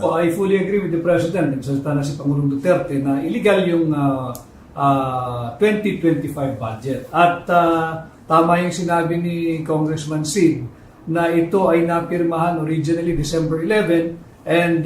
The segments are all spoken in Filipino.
Oh, I fully agree with the President. Nagsalita na si Pangulong Duterte na illegal yung 2025 budget. At tama yung sinabi ni Congressman Sid na ito ay napirmahan originally December 11 and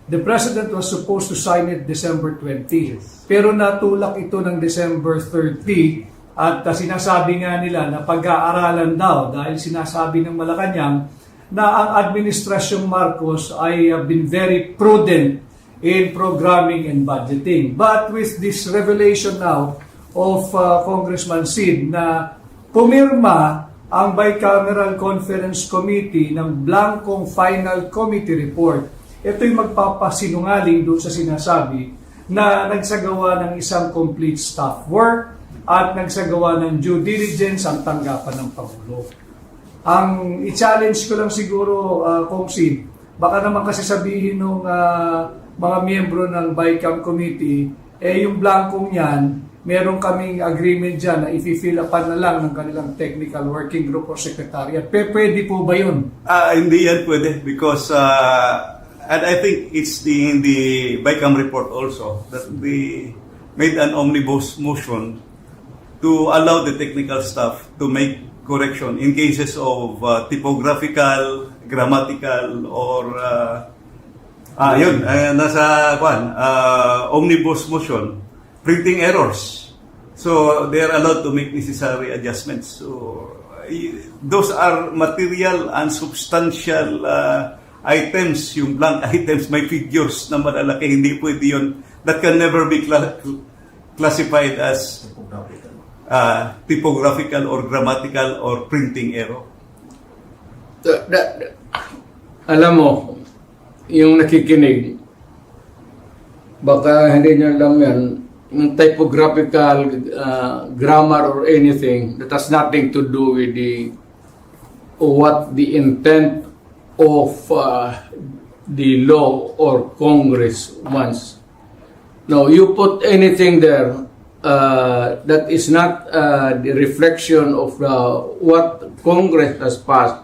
the President was supposed to sign it December 20. Pero natulak ito ng December 30 at sinasabi nga nila na pag-aaralan daw dahil sinasabi ng Malacanang na ang Administrasyong Marcos ay been very prudent in programming and budgeting. But with this revelation now of Congressman Sid na pumirma ang Bicameral Conference Committee ng blankong final committee report, ito'y magpapasinungaling doon sa sinasabi na nagsagawa ng isang complete staff work at nagsagawa ng due diligence ang tanggapan ng Pangulo. Ang i-challenge ko lang siguro, Kong Sid, baka naman kasi sabihin ng mga miyembro ng BICAM Committee, yung blankong yan, meron kaming agreement dyan na i-fill upan na lang ng kanilang technical working group or secretariat. Pwede po ba yun? Hindi yan pwede because and I think it's in the BICAM report also that we made an omnibus motion to allow the technical staff to make correction in cases of typographical, grammatical, or nasa omnibus motion, printing errors. So they are allowed to make necessary adjustments. So those are material and substantial items, yung blank items, may figures na malalaki, hindi pwede yun. That can never be classified as typographical or grammatical or printing error. Alam mo, yung nakikinig, baka hindi nyo alam yan, yung typographical, grammar or anything that has nothing to do with what the intent of the law or Congress wants. No, you put anything there that is not the reflection of what Congress has passed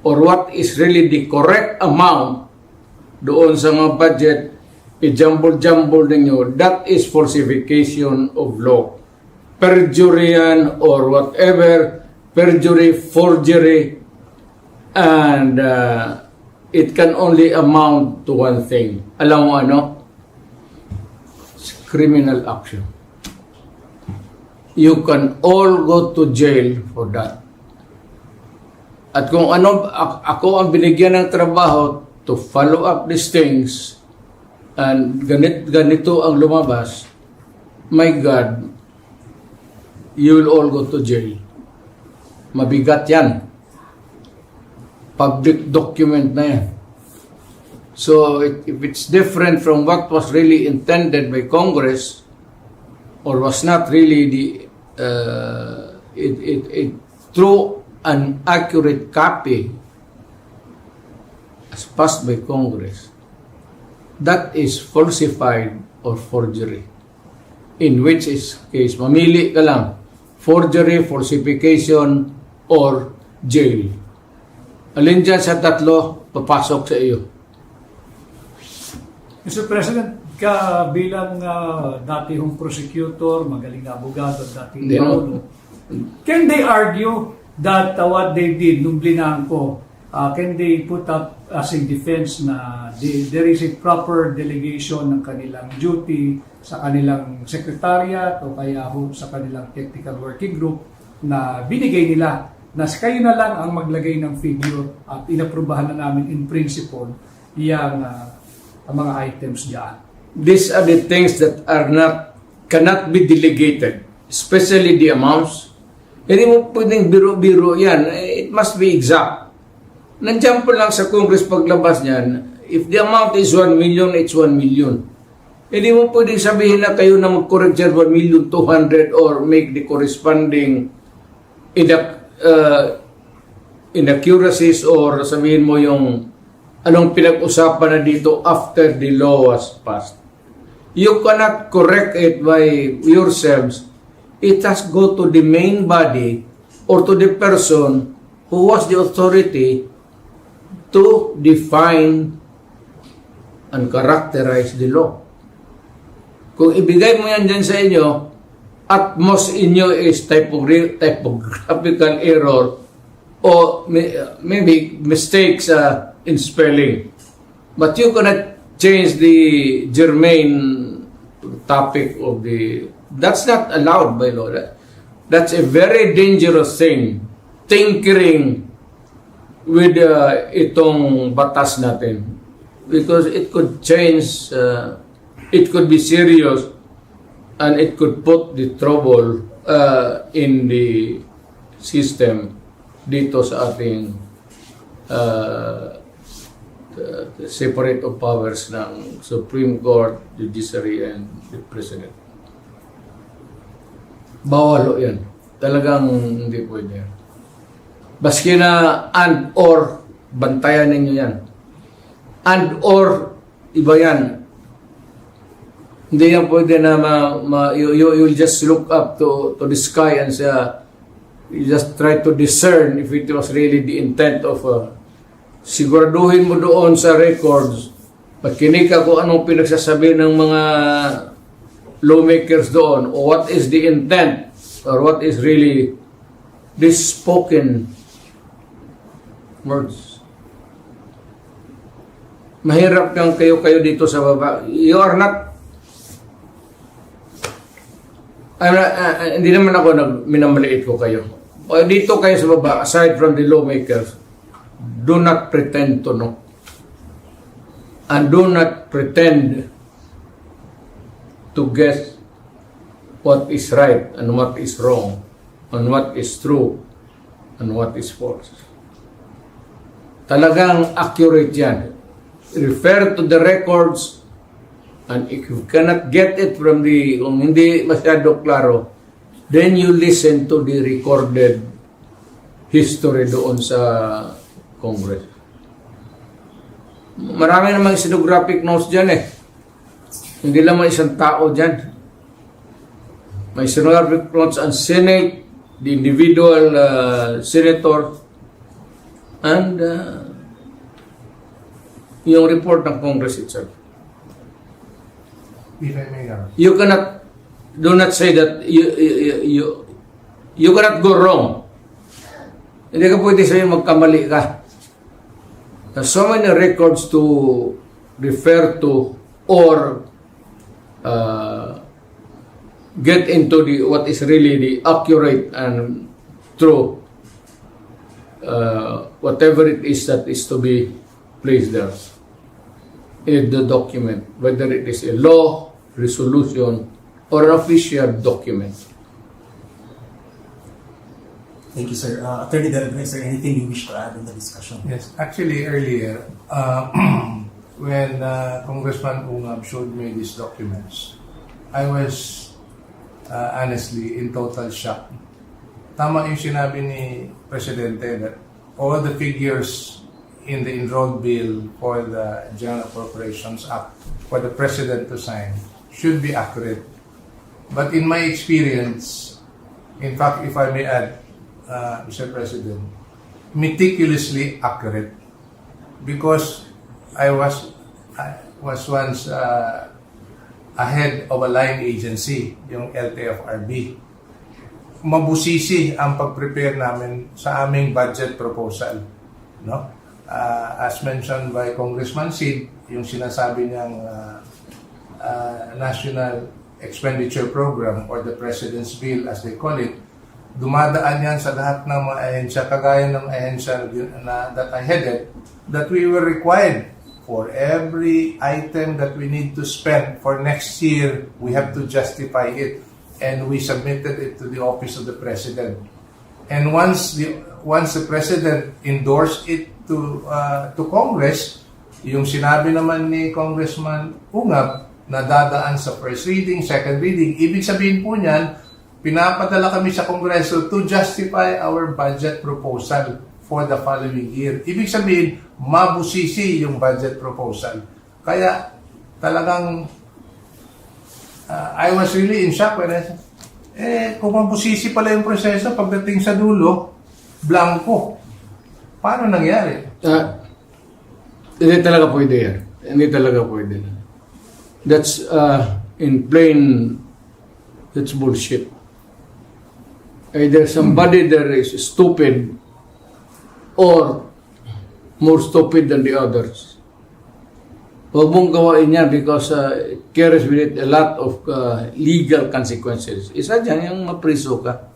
or what is really the correct amount doon sa mga budget, i-jumble-jumble ninyo, that is falsification of law. Perjury yan or whatever, perjury, forgery, and it can only amount to one thing. Alam mo ano? Criminal action. You can all go to jail for that. At kung ano, ako ang binigyan ng trabaho to follow up these things and ganito ang lumabas, my God, you will all go to jail. Mabigat yan. Public document na yan. So if it's different from what was really intended by Congress or was not really true an accurate copy as passed by Congress, that is falsified or forgery. In which case, mamili ka lang, forgery, falsification, or jail. Alin dyan sa tatlo, papasok sa iyo. Mr. President, ka bilang datihong prosecutor, magaling na abogado, dating can they argue that what they did nung blinangko, can they put up as a defense na there is a proper delegation ng kanilang duty sa kanilang secretariat o kaya sa kanilang technical working group na binigay nila na kayo na lang ang maglagay ng figure at inaprubahan na namin in principle yung mga items diyan. These are the things that cannot be delegated, especially the amounts. Hindi mo pwedeng biro-biro yan. It must be exact. Nandiyan po lang sa Congress paglabas niyan, if the amount is 1 million, it's 1 million. Hindi mo pwedeng sabihin na kayo na mag-correct dyan 1,200,000 or make the corresponding inaccuracies or sabihin mo yung anong pinag-usapan na dito after the law was passed. You cannot correct it by yourselves. It has go to the main body or to the person who was the authority to define and characterize the law. Kung ibigay mo yan dyan sa inyo, at most inyo is typographical error or maybe mistakes in spelling. But you cannot change the germane topic of the... That's not allowed by law. That's a very dangerous thing. Tinkering with itong batas natin. Because it could change, it could be serious, and it could put the trouble in the system dito sa ating separate of powers ng Supreme Court, Judiciary, and the President. Bawal yan. Talagang hindi pwede yan. Baski na and or, bantayan ninyo yan. And or, iba yan. Hindi yan pwede na you'll just look up to the sky and say, you just try to discern if it was really the intent of siguraduhin mo doon sa records, makinig ka kung anong pinagsasabi ng mga lawmakers doon, o what is the intent or what is really this spoken words. Mahirap kang kayo dito sa baba. You are not hindi naman ako minamaliit ko kayo. O dito kayo sa baba, aside from the lawmakers, do not pretend to know. And do not pretend to guess what is right and what is wrong, and what is true and what is false. Talagang accurate yan. Refer to the records. And if you cannot get it from kung hindi masyado klaro, then you listen to the recorded history doon sa Congress. Marami namang stenographic notes dyan eh. Hindi lang isang tao dyan. May stenographic notes ang Senate, the individual senator, and yung report ng Congress itself. If I may, You cannot, do not say that you cannot go wrong. Hindi ka pwede sabihin magkamali ka. There's so many records to refer to or get into what is really the accurate and true whatever it is that is to be placed there in the document, whether it is a law, resolution, or an official document. Thank you, sir. Attorney Darren, is there anything you wish to add in the discussion? yes, actually earlier, when Congressman Ungab showed me these documents, I was honestly in total shock. Tama yung sinabi ni Presidente that all the figures in the enrolled bill for the General Appropriations Act for the President to sign should be accurate. But in my experience, in fact, if I may add, Mr. President, meticulously accurate, because I was once a head of a line agency, yung LTFRB. Mabusisi ang pag-prepare namin sa aming budget proposal, no? As mentioned by Congressman Sid, yung sinasabi niyang National Expenditure Program or the President's Bill as they call it, dumadaan yan sa lahat ng mga ahensya, kagaya ng ahensya that I headed, that we were required for every item that we need to spend for next year, we have to justify it, and we submitted it to the Office of the President. And once the President endorsed it to Congress, yung sinabi naman ni Congressman Ungab na dadaan sa first reading, second reading, ibig sabihin po niyan, pinapadala kami sa Kongreso to justify our budget proposal for the following year. Ibig sabihin, mabusisi yung budget proposal. Kaya talagang I was really in shock when I said, kung mabusisi pala yung proseso, pagdating sa dulo, blanco. Paano nangyari? Hindi talaga pwede yan. Hindi talaga pwede. That's in plain, that's bullshit. Either somebody there is stupid or more stupid than the others. Huwag mong gawain yan because it carries with it a lot of legal consequences. Isa dyan yung mapriso ka.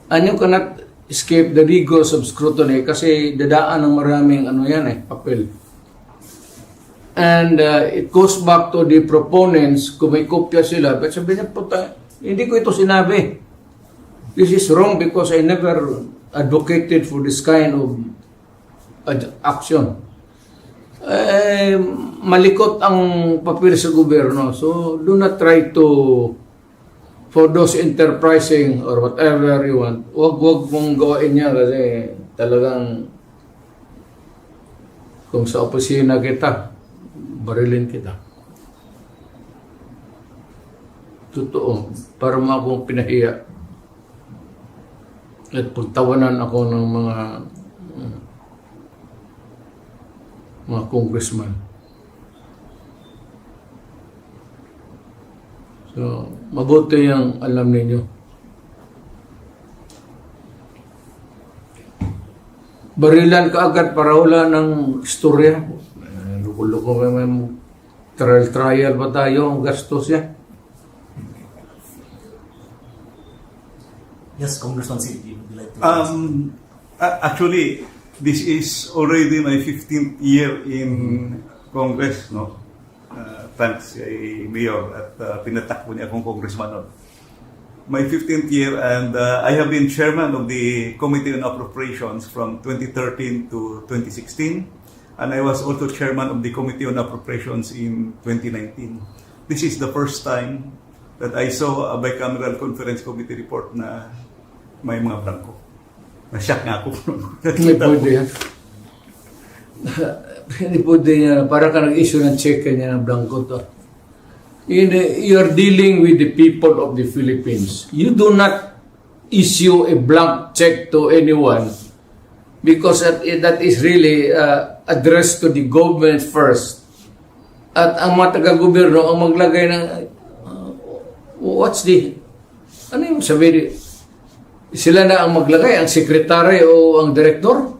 And you cannot escape the rigors of scrutiny kasi dadaan ng maraming papel. And it goes back to the proponents, kung may kopya sila, but sabi niya, puta, hindi ko ito sinabi. This is wrong because I never advocated for this kind of action. Malikot ang papel sa gobyerno. So, do not try to, for those enterprising or whatever you want, wag mong gawain niya kasi talagang kung sa opisina kita, barilin kita. Totoo. Para mo akong pinahiya. At pagtawanan ako ng mga congressman. So, mabuti yung alam ninyo. Barilan ka agad para wala ng istorya. Luko-luko may trial ba tayo? Ang gastos yan. Yes, Congressman Sid, you would like to Actually, this is already my 15th year in Congress, no? Thanks kay Mayor at pinatakbo niya akong congressman noon. My 15th year and I have been chairman of the Committee on Appropriations from 2013 to 2016 and I was also chairman of the Committee on Appropriations in 2019. This is the first time that I saw a bicameral conference committee report na may mga blanco. Na-shock nga ako. Hindi pwede yan. Hindi pwede yan. Para ka nag-issue ng check niya ng blanco to. You're dealing with the people of the Philippines. You do not issue a blank check to anyone because that is really addressed to the government first. At ang mga taga-gobyerno ang maglagay ng ano yung sabihin? Sila na ang maglagay, ang sekretary o ang direktor?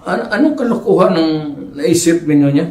Anong kalokohan ng naisip ninyo niya?